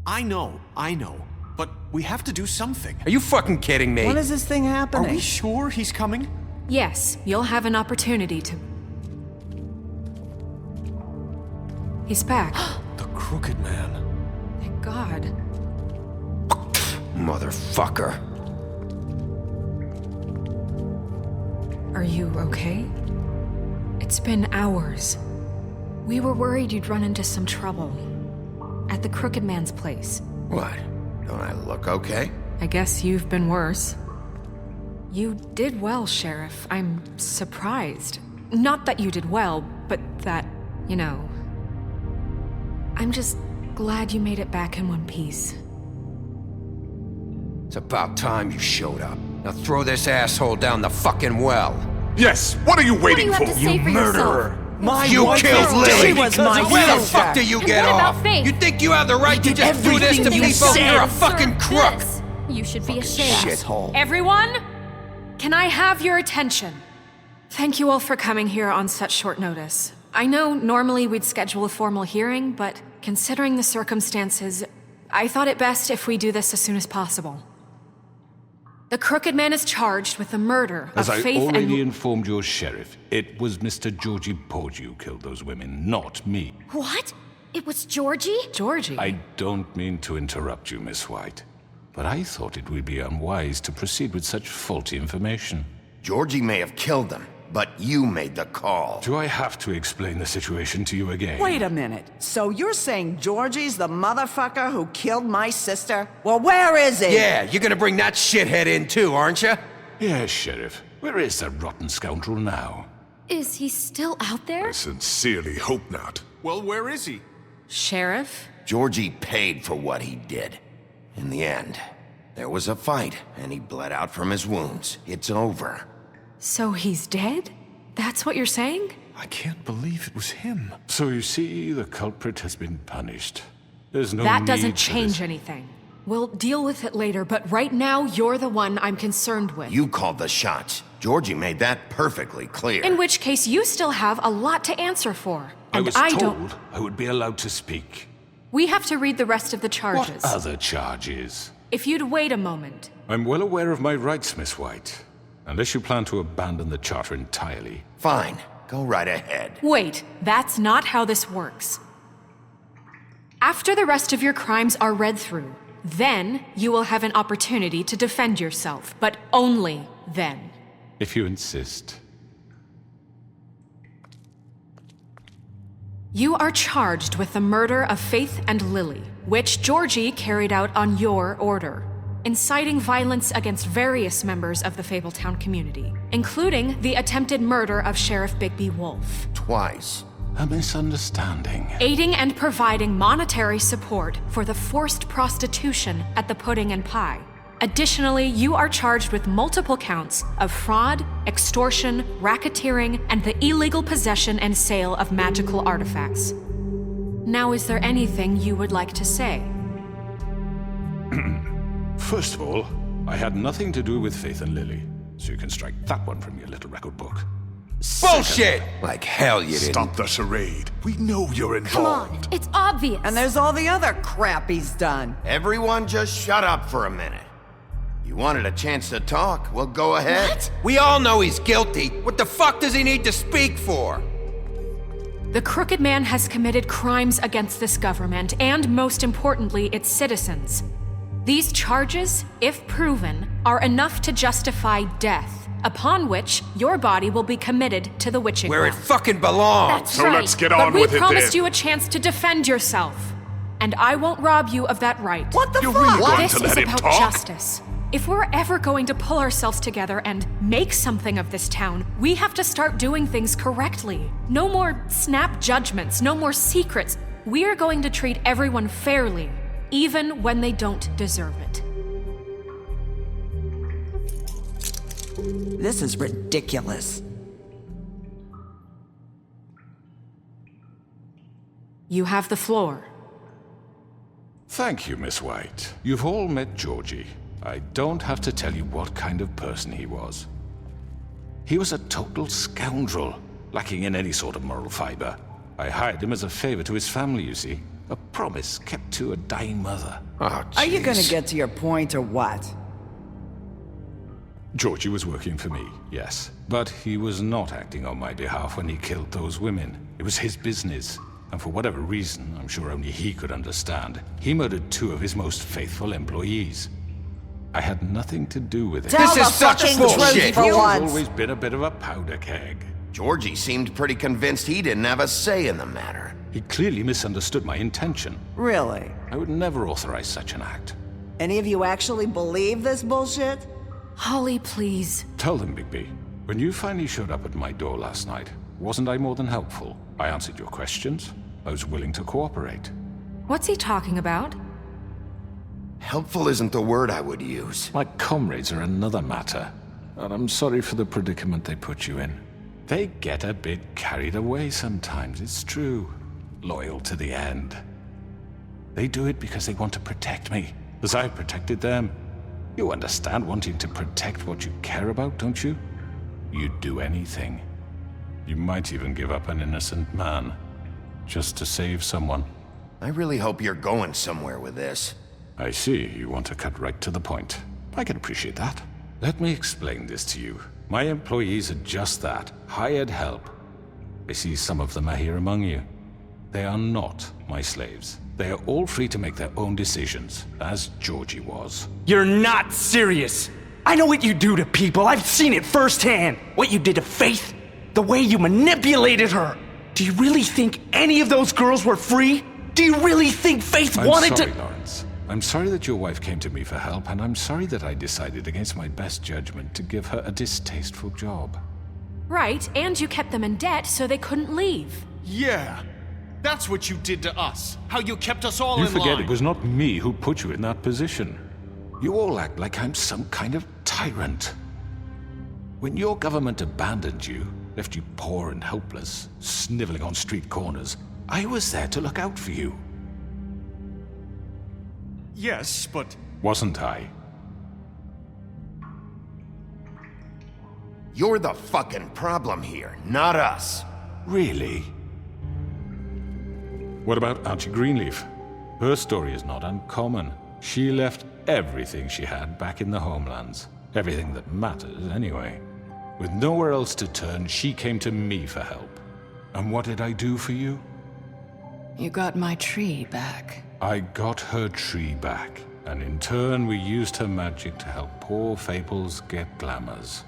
I know. But we have to do something. Are you fucking kidding me? When is this thing Are happening? we sure he's coming? Yes, you'll have an opportunity to... He's back. The Crooked Man. Thank God. Motherfucker. Are you okay? It's been hours. We were worried you'd run into some trouble. At the Crooked Man's place. What? Don't I look okay? I guess you've been worse. You did well, Sheriff. I'm surprised. Not that you did well, but that, you know... I'm just glad you made it back in one piece. It's about time you showed up. Now throw this asshole down the fucking well. Yes, what are you waiting What do you have to say for Murderer! My wife killed is dead. Lily! She was my Where the sister. fuck do you And get what off? about Faith? You think you have the right to did just do this to everything you people? said. You're a fucking crook! This. You should be ashamed. Shithole. Everyone, can I have your attention? Thank you all for coming here on such short notice. I know normally we'd schedule a formal hearing, but considering the circumstances, I thought it best if we do this as soon as possible. The Crooked Man is charged with the murder As of I Faith already and... informed your sheriff, it was Mr. Georgie Porge who killed those women, not me. What? It was Georgie? Georgie? I don't mean to interrupt you, Miss White, but I thought it would be unwise to proceed with such faulty information. Georgie may have killed them, but you made the call. Do I have to explain the situation to you again? Wait a minute. So you're saying Georgie's the motherfucker who killed my sister? Well, where is he? Yeah, you're gonna bring that shithead in too, aren't you? Yes, Sheriff. Where is that rotten scoundrel now? Is he still out there? Sincerely hope not. Well, where is he? Sheriff? Georgie paid for what he did. In the end, there was a fight, and he bled out from his wounds. It's over. So he's dead? That's what you're saying? I can't believe it was him. So you see, the culprit has been punished. There's no That need doesn't for change this. anything. We'll deal with it later, but right now, you're the one I'm concerned with. You called the shots. Georgie made that perfectly clear. In which case, you still have a lot to answer for. I And was I told don't... I would be allowed to speak. We have to read the rest of the charges. What other charges? If you'd wait a moment. I'm well aware of my rights, Miss White. Unless you plan to abandon the charter entirely. Fine. Go right ahead. Wait, that's not how this works. After the rest of your crimes are read through, then you will have an opportunity to defend yourself, but only then. If you insist. You are charged with the murder of Faith and Lily, which Georgie carried out on your order, inciting violence against various members of the Fabletown community, including the attempted murder of Sheriff Bigby Wolf. Twice. A misunderstanding. Aiding and providing monetary support for the forced prostitution at the Pudding and Pie. Additionally, you are charged with multiple counts of fraud, extortion, racketeering, and the illegal possession and sale of magical artifacts. Now, is there anything you would like to say? First of all, I had nothing to do with Faith and Lily, so you can strike that one from your little record book. Bullshit! Like hell you didn't. Stop the charade. We know you're Come involved. on, it's obvious. And there's all the other crap he's done. Everyone just shut up for a minute. You wanted a chance to talk? Well, go ahead. What? We all know he's guilty. What the fuck does he need to speak for? The Crooked Man has committed crimes against this government and, most importantly, its citizens. These charges, if proven, are enough to justify death, upon which your body will be committed to the witching Where it well. fucking belongs. That's So right. let's get But on we with it promised then. you a chance to defend yourself, and I won't rob you of that right. What the You're fuck? really going This to is let him about talk? justice. If we're ever going to pull ourselves together and make something of this town, we have to start doing things correctly. No more snap judgments, no more secrets. We are going to treat everyone fairly, even when they don't deserve it. This is ridiculous. You have the floor. Thank you, Miss White. You've all met Georgie. I don't have to tell you what kind of person he was. He was a total scoundrel, lacking in any sort of moral fiber. I hired him as a favor to his family, you see. A promise kept to a dying mother. Oh, Are you gonna jeez. get to your point or what? Georgie was working for me, yes. But he was not acting on my behalf when he killed those women. It was his business. And for whatever reason, I'm sure only he could understand, he murdered 2 of his most faithful employees. I had nothing to do with it. Tell This the is such fucking bullshit. truth for He's once. always been a bit of a powder keg. Georgie seemed pretty convinced he didn't have a say in the matter. He clearly misunderstood my intention. Really? I would never authorize such an act. Any of you actually believe this bullshit? Holly, please. Tell them, Bigby, when you finally showed up at my door last night, wasn't I more than helpful? I answered your questions. I was willing to cooperate. What's he talking about? Helpful isn't the word I would use. My comrades are another matter, and I'm sorry for the predicament they put you in. They get a bit carried away sometimes, it's true. Loyal to the end. They do it because they want to protect me, as I protected them. You understand wanting to protect what you care about, don't you? You'd do anything. You might even give up an innocent man, just to save someone. I really hope you're going somewhere with this. I see, you want to cut right to the point. I can appreciate that. Let me explain this to you. My employees are just that, hired help. I see some of them are here among you. They are not my slaves. They are all free to make their own decisions, as Georgie was. You're not serious. I know what you do to people. I've seen it firsthand. What you did to Faith, the way you manipulated her. Do you really think any of those girls were free? Do you really think Faith wanted I'm sorry, to... Lawrence. I'm sorry that your wife came to me for help, and I'm sorry that I decided against my best judgment to give her a distasteful job. Right, and you kept them in debt so they couldn't leave. Yeah. That's what you did to us. How you kept us all You in forget line. it was not me who put you in that position. You all act like I'm some kind of tyrant. When your government abandoned you, left you poor and helpless, sniveling on street corners, I was there to look out for you. Yes, but... Wasn't I? You're the fucking problem here, not us. Really? What about Auntie Greenleaf? Her story is not uncommon. She left everything she had back in the homelands. Everything that matters, anyway. With nowhere else to turn, she came to me for help. And what did I do for you? You got my tree back. I got her tree back, and in turn we used her magic to help poor Faples get glamours.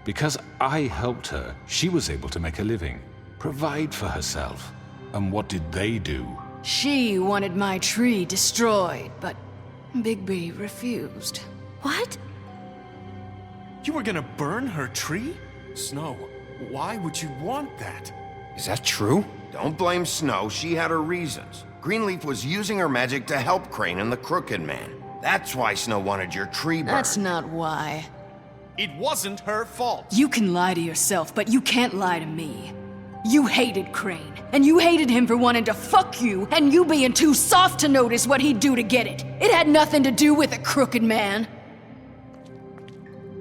Because I helped her, she was able to make a living, provide for herself. And what did they do? She wanted my tree destroyed, but Bigby refused. What? You were gonna burn her tree? Snow, why would you want that? Is that true? Don't blame Snow, she had her reasons. Greenleaf was using her magic to help Crane and the Crooked Man. That's why Snow wanted your tree burned. That's not why. It wasn't her fault. You can lie to yourself, but you can't lie to me. You hated Crane, and you hated him for wanting to fuck you, and you being too soft to notice what he'd do to get it. It had nothing to do with a Crooked Man.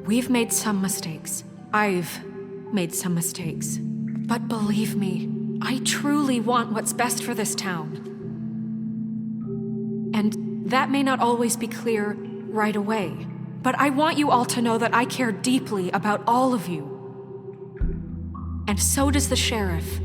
We've made some mistakes. I've made some mistakes. But believe me, I truly want what's best for this town. And that may not always be clear right away. But I want you all to know that I care deeply about all of you. And so does the sheriff.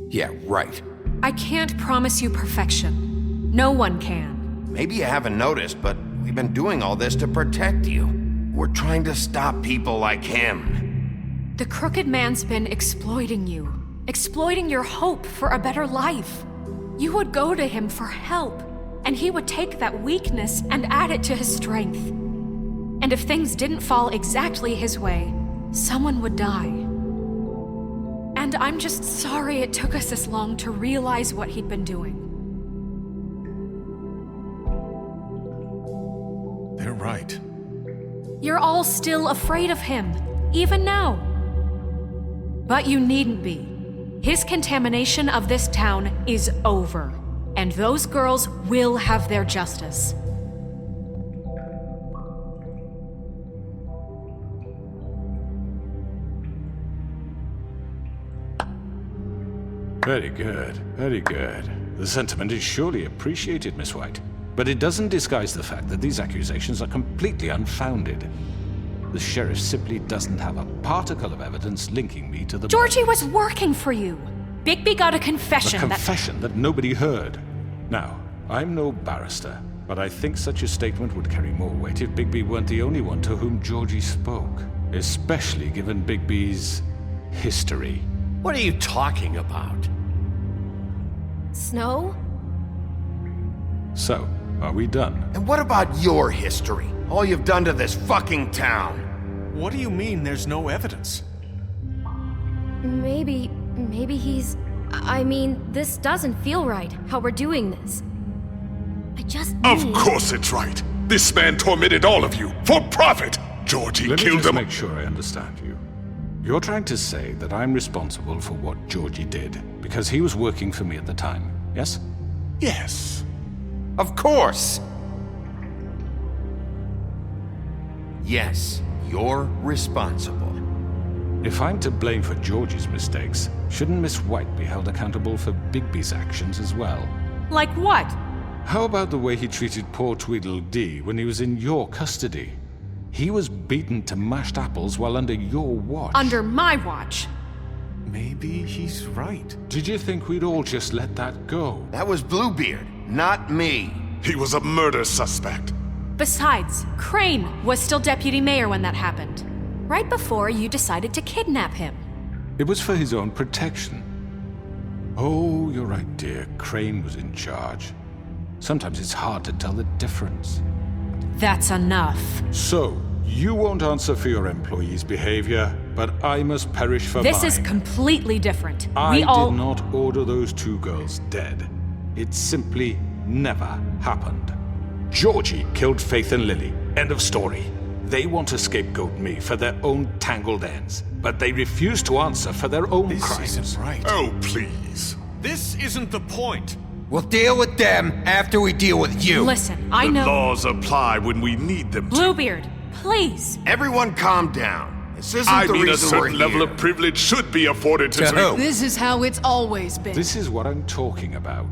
Yeah, right. I can't promise you perfection. No one can. Maybe you haven't noticed, but we've been doing all this to protect you. We're trying to stop people like him. The Crooked Man's been exploiting you. Exploiting your hope for a better life. You would go to him for help, and he would take that weakness and add it to his strength. And if things didn't fall exactly his way, someone would die. And I'm just sorry it took us this long to realize what he'd been doing. They're right. You're all still afraid of him, even now. But you needn't be. His contamination of this town is over, and those girls will have their justice. Very good, very good. The sentiment is surely appreciated, Miss White. But it doesn't disguise the fact that these accusations are completely unfounded. The sheriff simply doesn't have a particle of evidence linking me to the... Georgie was working for you. Bigby got a confession A confession that nobody heard. Now, I'm no barrister, but I think such a statement would carry more weight if Bigby weren't the only one to whom Georgie spoke. Especially given Bigby's history. What are you talking about? Snow? So, are we done? And what about your history? All you've done to this fucking town? What do you mean there's no evidence? Maybe he's... I mean, this doesn't feel right, how we're doing this. I just Of need... course it's right. This man tormented all of you for profit. Georgie Let me killed just him. make sure I understand you. You're trying to say that I'm responsible for what Georgie did because he was working for me at the time, yes? Yes. Of course! Yes, you're responsible. If I'm to blame for Georgie's mistakes, shouldn't Miss White be held accountable for Bigby's actions as well? Like what? How about the way he treated poor Tweedledee when he was in your custody? He was beaten to mashed apples while under your watch. Under my watch. Maybe he's right. Did you think we'd all just let that go? That was Bluebeard, not me. He was a murder suspect. Besides, Crane was still deputy mayor when that happened. Right before you decided to kidnap him. It was for his own protection. Oh, you're right, dear. Crane was in charge. Sometimes it's hard to tell the difference. That's enough. So, you won't answer for your employees' behavior, but I must perish for This mine. is completely different. I We all... did not order those two girls dead. It simply never happened. Georgie killed Faith and Lily. End of story. They want to scapegoat me for their own tangled ends, but they refuse to answer for their own This crimes. isn't right. Oh, please. This isn't the point. We'll deal with them after we deal with you. Listen, I The know... laws apply when we need them to. Bluebeard, please. Everyone calm down. This isn't I the mean, a reason we're certain level here. of privilege should be afforded to... To who? This is how it's always been. This is what I'm talking about.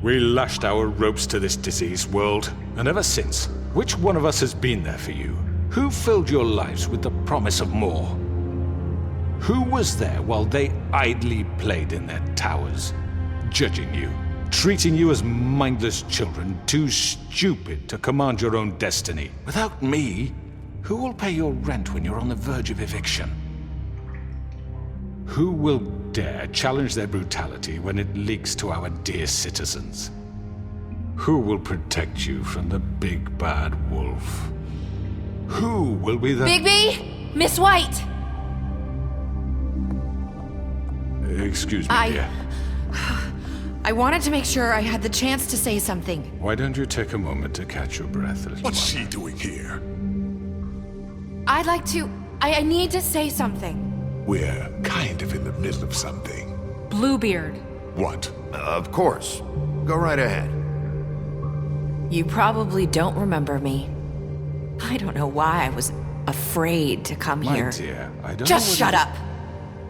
We lashed our ropes to this diseased world, and ever since, which one of us has been there for you? Who filled your lives with the promise of more? Who was there while they idly played in their towers, judging you, treating you as mindless children, too stupid to command your own destiny? Without me, who will pay your rent when you're on the verge of eviction? Who will dare challenge their brutality when it leaks to our dear citizens? Who will protect you from the big bad wolf? Who will be the... Bigby? Miss White! Excuse me, dear. I wanted to make sure I had the chance to say something. Why don't you take a moment to catch your breath, little What's one? she doing here? I'd like to... I need to say something. We're kind of in the middle of something. Bluebeard. What? Of course. Go right ahead. You probably don't remember me. I don't know why I was afraid to come My here. dear, I don't Just know shut up.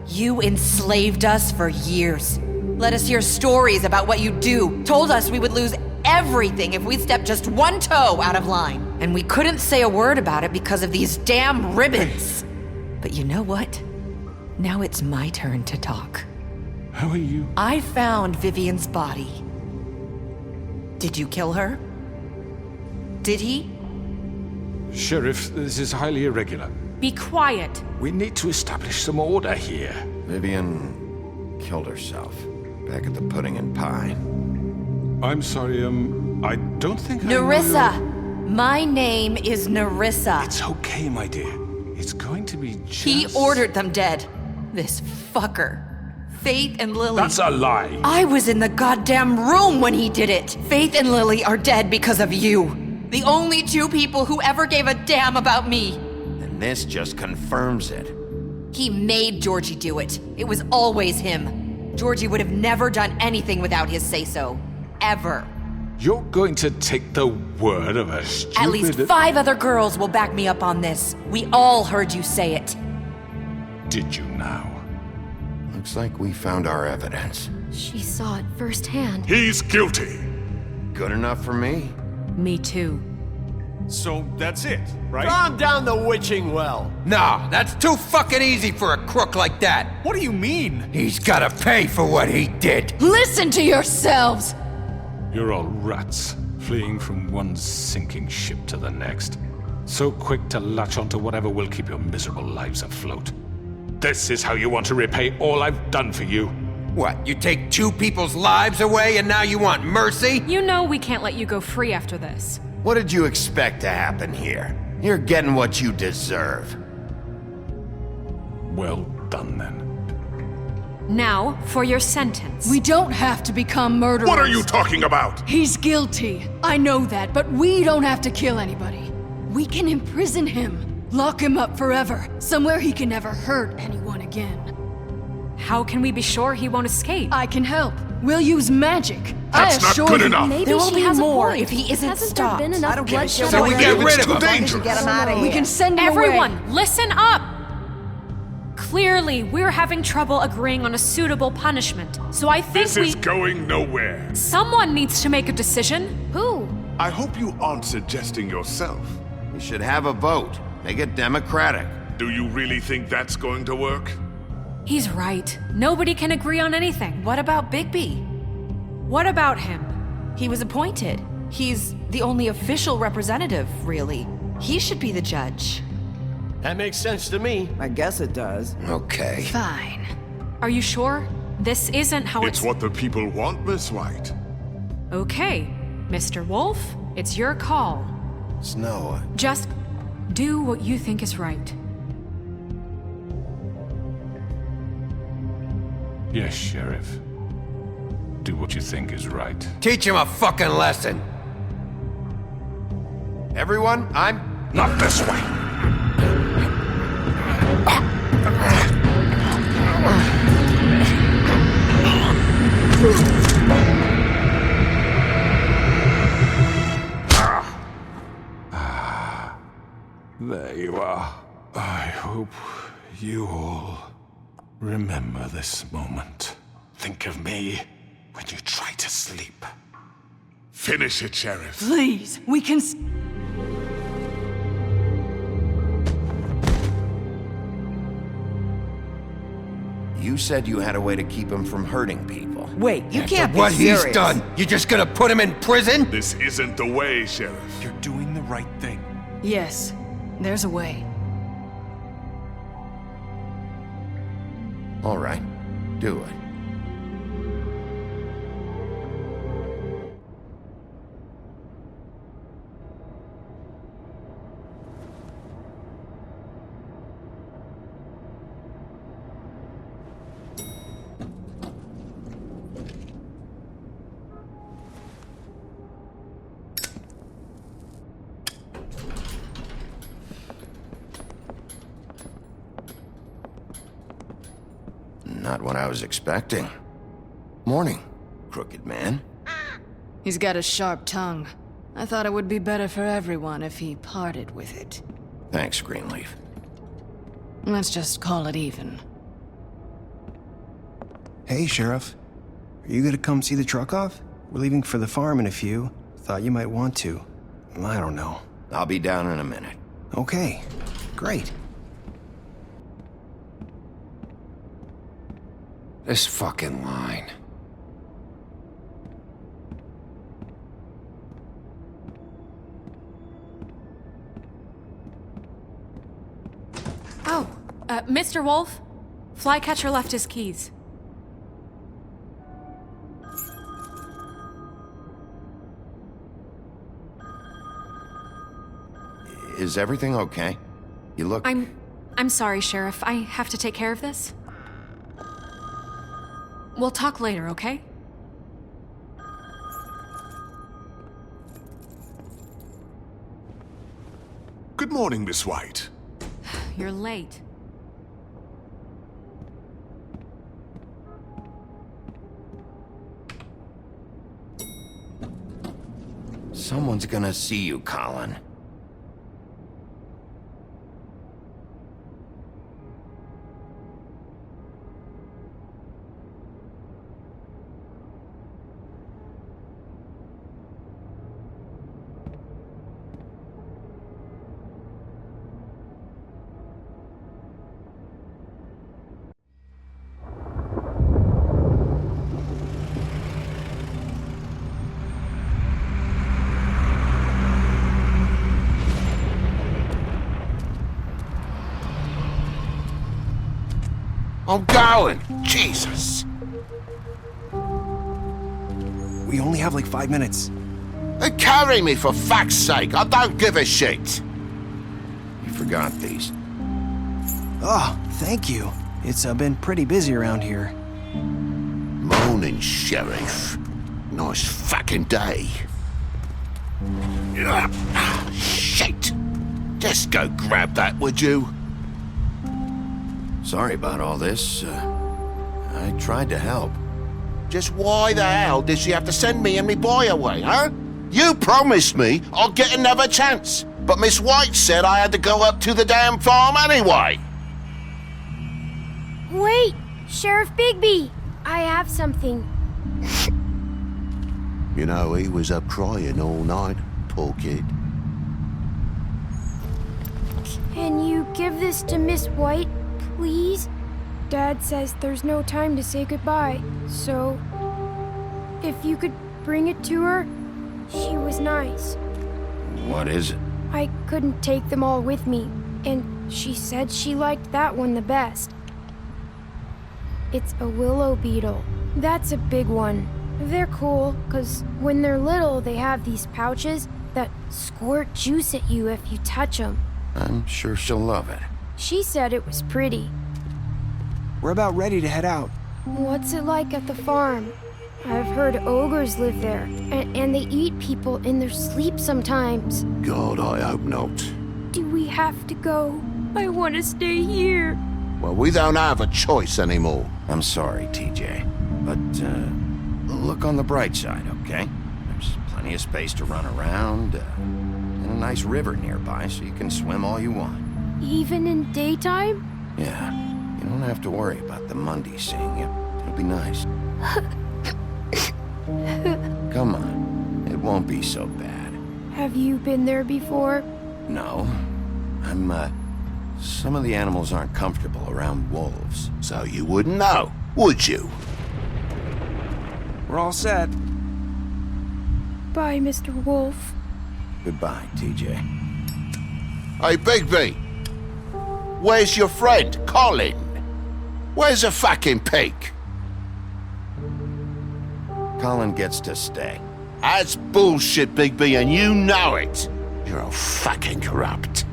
You enslaved us for years. Let us hear stories about what you do. Told us we would lose everything if we stepped just one toe out of line. And we couldn't say a word about it because of these damn ribbons. But you know what? Now it's my turn to talk. How are you? I found Vivian's body. Did you kill her? Did he? Sheriff, this is highly irregular. Be quiet. We need to establish some order here. Vivian killed herself back at the pudding and pie. I'm sorry, I don't think I know Nerissa! your- My name is Nerissa. It's okay, my dear. It's going to be just... He ordered them dead. This fucker. Faith and Lily. That's a lie. I was in the goddamn room when he did it. Faith and Lily are dead because of you. The only two people who ever gave a damn about me. And this just confirms it. He made Georgie do it. It was always him. Georgie would have never done anything without his say-so. Ever. You're going to take the word of a stupid... At least 5 other girls will back me up on this. We all heard you say it. Did you now? Looks like we found our evidence. She saw it firsthand. He's guilty. Good enough for me. Me too. So that's it, right? Calm down the witching well. No, that's too fucking easy for a crook like that. What do you mean? He's gotta pay for what he did. Listen to yourselves! You're all rats, fleeing from one sinking ship to the next. So quick to latch onto whatever will keep your miserable lives afloat. This is how you want to repay all I've done for you. What, you take two people's lives away and now you want mercy? You know we can't let you go free after this. What did you expect to happen here? You're getting what you deserve. Well done, then. Now, for your sentence. We don't have to become murderers. What are you talking about? He's guilty. I know that, but we don't have to kill anybody. We can imprison him. Lock him up forever. Somewhere he can never hurt anyone again. How can we be sure he won't escape? I can help. We'll use magic. That's not good enough. Maybe There will she be has more a point. if he isn't Hasn't stopped. there been I enough don't give a bloodshed shit. So we already? get It's rid of too him. dangerous. Get him out of here. We can send him Everyone, away. listen up! Clearly, we're having trouble agreeing on a suitable punishment, so I think This is going nowhere. Someone needs to make a decision. Who? I hope you aren't suggesting yourself. You should have a vote. Make it democratic. Do you really think that's going to work? He's right. Nobody can agree on anything. What about Bigby? What about him? He was appointed. He's the only official representative, really. He should be the judge. That makes sense to me. I guess it does. Okay. Fine. Are you sure? This isn't how It's what the people want, Miss White. Okay, Mr. Wolf, it's your call. Snow, Just do what you think is right. Yes, Sheriff. Do what you think is right. Teach him a fucking lesson. everyone, I'm... Not this way. There you are. I hope you all remember this moment. Think of me when you try to sleep. Finish it, Sheriff. Please, we can... You said you had a way to keep him from hurting people. Wait, you can't After be what serious. he's done, you just gonna put him in prison? This isn't the way, Sheriff. You're doing the right thing. Yes, there's a way. All right, do it. Not what I was expecting. Morning, crooked man. He's got a sharp tongue. I thought it would be better for everyone if he parted with it. Thanks, Greenleaf. Let's just call it even. Hey, Sheriff. Are you gonna come see the truck off? We're leaving for the farm in a few. Thought you might want to. I don't know. I'll be down in a minute. Okay, great. This fucking line. Oh, Mr. Wolf, Flycatcher left his keys. Is everything okay? You look... I'm sorry, Sheriff. I have to take care of this. We'll talk later, okay? Good morning, Miss White. You're late. Someone's gonna see you, Colin. I'm going. Jesus. We only have like 5 minutes. Carry me for fuck's sake. I don't give a shit. You forgot these. Oh, thank you. It's been pretty busy around here. Morning, Sheriff. Nice fucking day. Shit. Just go grab that, would you? Sorry about all this. I tried to help. Just why the hell did she have to send me and me boy away, huh? You promised me I'd get another chance, but Miss White said I had to go up to the damn farm anyway. Wait, Sheriff Bigby, I have something. You know, he was up crying all night, poor kid. Can you give this to Miss White, please? Dad says there's no time to say goodbye, so if you could bring it to her, she was nice. What is it? I couldn't take them all with me, and she said she liked that one the best. It's a willow beetle. That's a big one. They're cool, 'cause when they're little, they have these pouches that squirt juice at you if you touch them. I'm sure she'll love it. She said it was pretty. We're about ready to head out. What's it like at the farm? I've heard ogres live there, and they eat people in their sleep sometimes. God, I hope not. Do we have to go? I want to stay here. Well, we don't have a choice anymore. I'm sorry, TJ. But, look on the bright side, okay? There's plenty of space to run around, and a nice river nearby so you can swim all you want. Even in daytime? Yeah, you don't have to worry about the Monday seeing you. It'll be nice. Come on, it won't be so bad. Have you been there before? No. Some of the animals aren't comfortable around wolves. So you wouldn't know, would you? We're all set. Bye, Mr. Wolf. Goodbye, TJ. Hey, Bigby. Where's your friend, Colin? Where's the fucking pig? Colin gets to stay. That's bullshit, Bigby, and you know it. You're all fucking corrupt.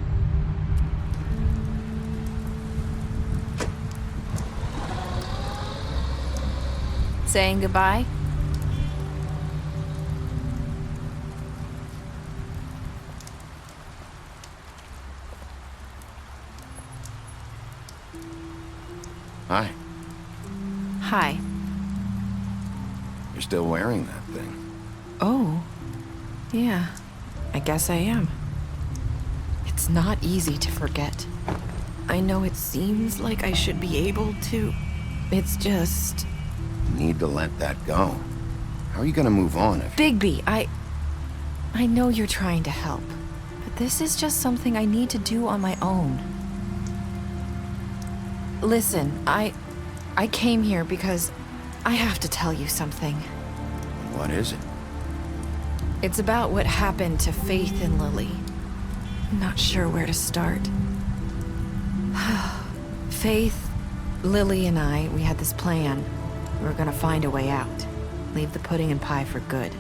Saying goodbye? Hi. Hi. You're still wearing that thing. Oh. Yeah. I guess I am. It's not easy to forget. I know it seems like I should be able to. It's just... You need to let that go. How are you gonna move on if... Bigby, I know you're trying to help, but this is just something I need to do on my own. Listen, I came here because I have to tell you something. What is it? It's about what happened to Faith and Lily. I'm not sure where to start. Faith, Lily, and I, we had this plan. We were gonna find a way out. Leave the pudding and pie for good.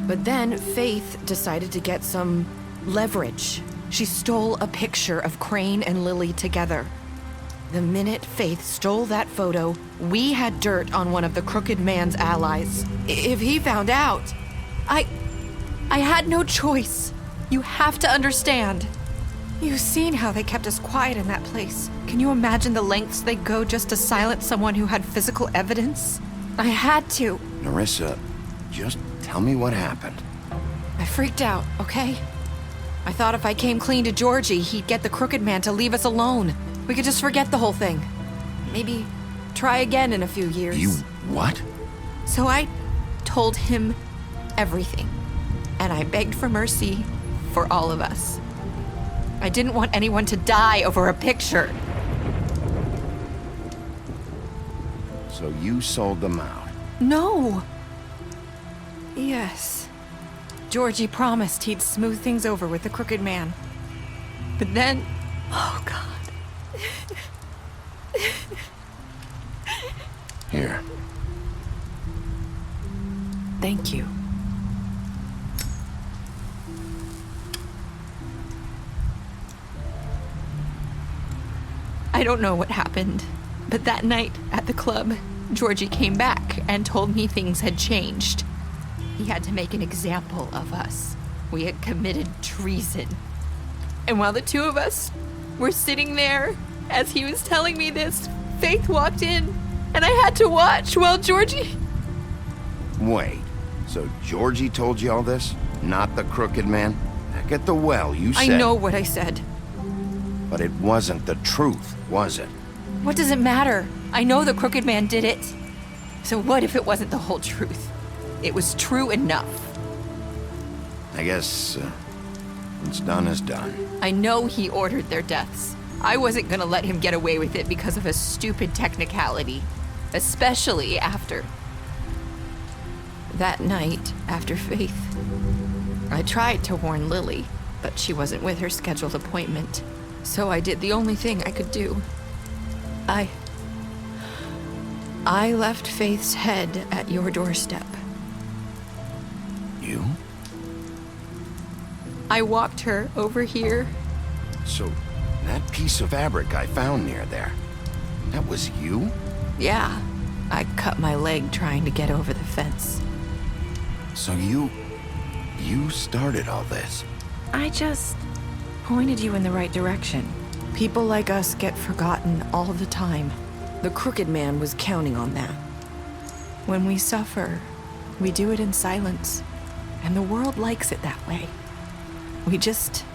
But then Faith decided to get some leverage. She stole a picture of Crane and Lily together. The minute Faith stole that photo, we had dirt on one of the crooked man's allies. If he found out, I had no choice. You have to understand. You've seen how they kept us quiet in that place. Can you imagine the lengths they go just to silence someone who had physical evidence? I had to. Nerissa, just tell me what happened. I freaked out, okay? I thought if I came clean to Georgie, he'd get the crooked man to leave us alone. We could just forget the whole thing. Maybe try again in a few years. You what? So I told him everything. And I begged for mercy for all of us. I didn't want anyone to die over a picture. So you sold them out? No. Yes. Georgie promised he'd smooth things over with the crooked man. But then... Oh, God. Here. Thank you. I don't know what happened, but that night at the club, Georgie came back and told me things had changed. He had to make an example of us. We had committed treason. And while the two of us were sitting there, as he was telling me this, Faith walked in, and I had to watch while Georgie... Wait, so Georgie told you all this? Not the crooked man? Back at the well, you said... I know what I said. But it wasn't the truth, was it? What does it matter? I know the crooked man did it. So what if it wasn't the whole truth? It was true enough. I guess, what's done is done. I know he ordered their deaths. I wasn't gonna let him get away with it because of a stupid technicality. Especially after... that night, after Faith. I tried to warn Lily, but she wasn't with her scheduled appointment. So I did the only thing I could do. I left Faith's head at your doorstep. You? I walked her over here. So, that piece of fabric I found near there, that was you? Yeah, I cut my leg trying to get over the fence. So you started all this? I just pointed you in the right direction. People like us get forgotten all the time. The crooked man was counting on that. When we suffer, we do it in silence, and the world likes it that way. We just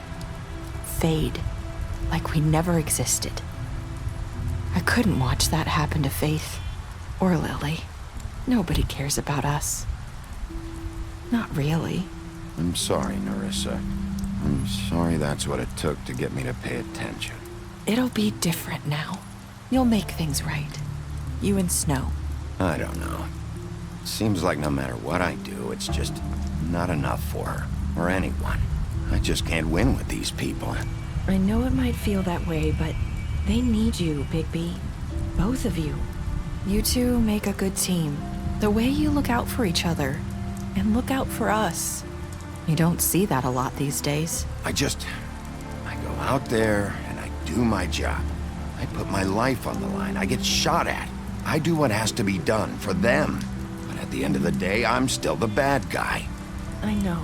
fade, like we never existed. I couldn't watch that happen to Faith or Lily. Nobody cares about us. Not really. I'm sorry, Nerissa. I'm sorry that's what it took to get me to pay attention. It'll be different now. You'll make things right. You and Snow. I don't know. It seems like no matter what I do, it's just not enough for her, or anyone. I just can't win with these people. I know it might feel that way, but they need you, Bigby. Both of you. You two make a good team. The way you look out for each other, and look out for us. You don't see that a lot these days. I go out there and I do my job. I put my life on the line. I get shot at. I do what has to be done for them. But at the end of the day, I'm still the bad guy. I know,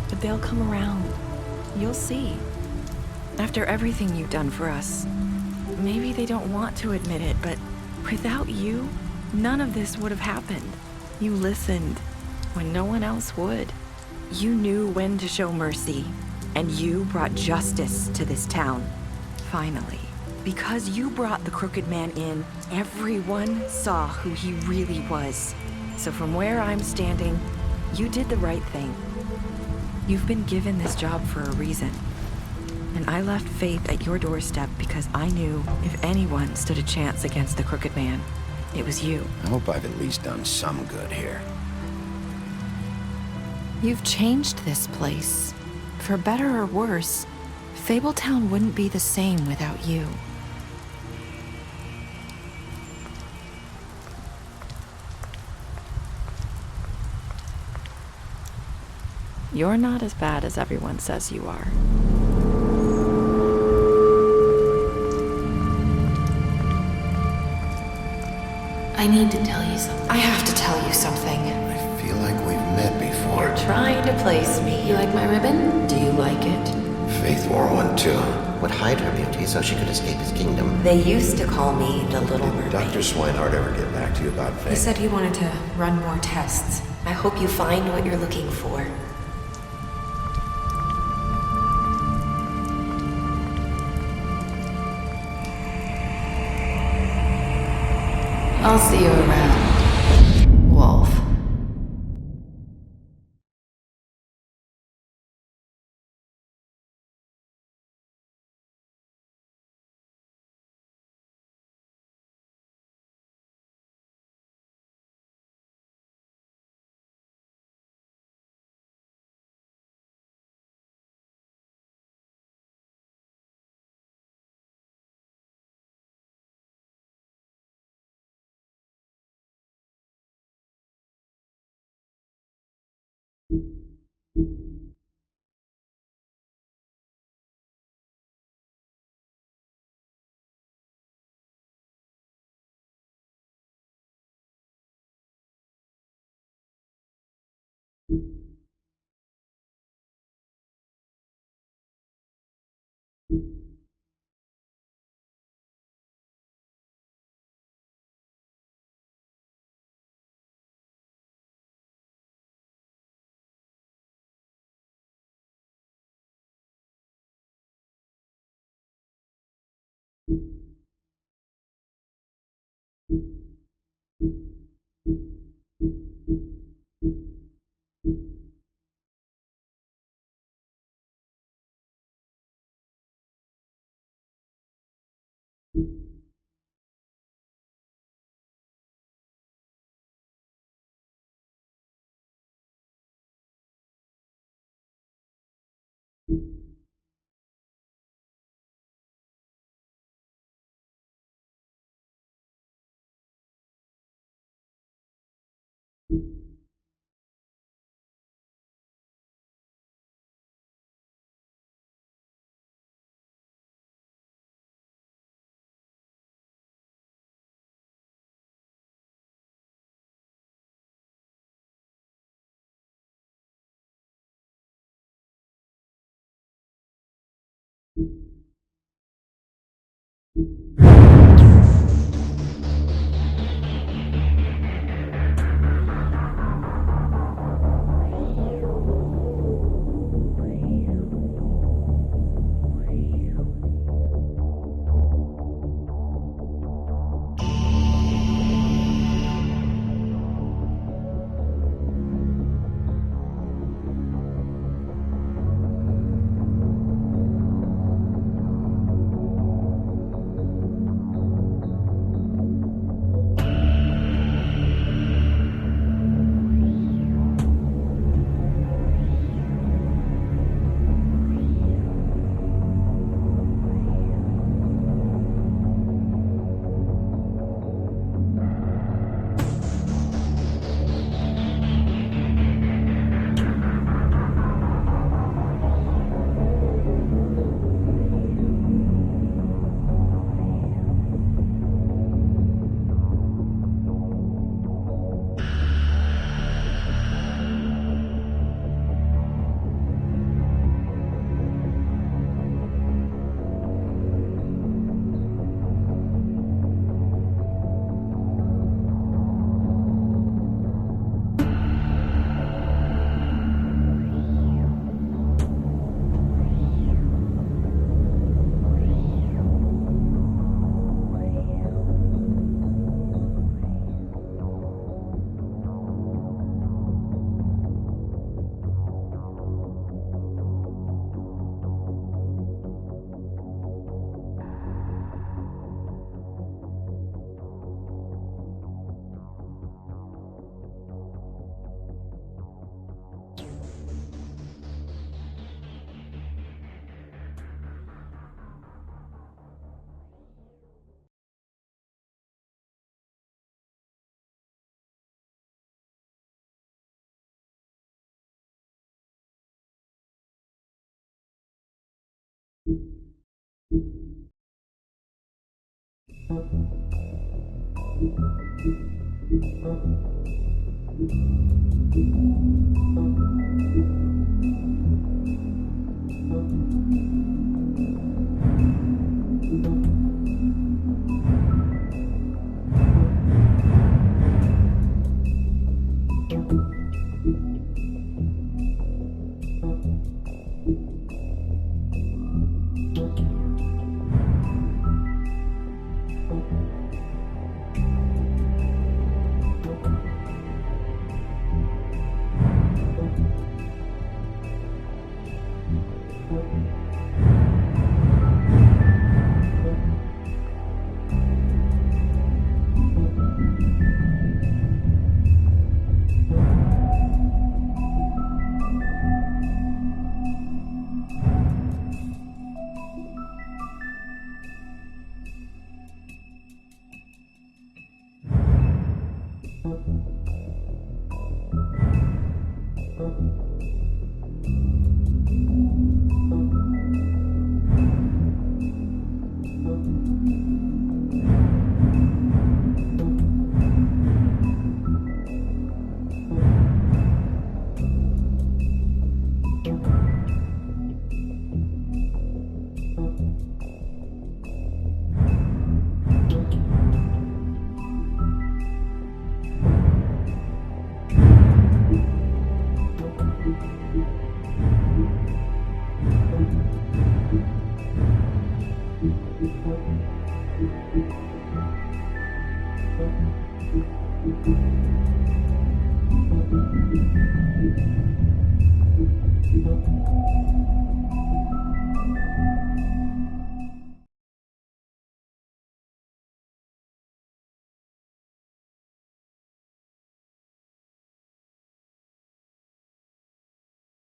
but they'll come around. You'll see. After everything you've done for us, maybe they don't want to admit it, but without you, none of this would have happened. You listened when no one else would. You knew when to show mercy, and you brought justice to this town. Finally. Because you brought the crooked man in, everyone saw who he really was. So from where I'm standing, you did the right thing. You've been given this job for a reason. And I left Faith at your doorstep because I knew if anyone stood a chance against the crooked man, it was you. I hope I've at least done some good here. You've changed this place. For better or worse, Fabletown wouldn't be the same without you. You're not as bad as everyone says you are. I need to tell you something. I have to tell you something. I feel like we've met before. You're trying to place me. You like my ribbon? Do you like it? Faith wore one too. Would hide her beauty so she could escape his kingdom. They used to call me the Little Mermaid. Did Dr. Swinehart ever get back to you about Faith? He said he wanted to run more tests. I hope you find what you're looking for. I'll see you around, Wolf.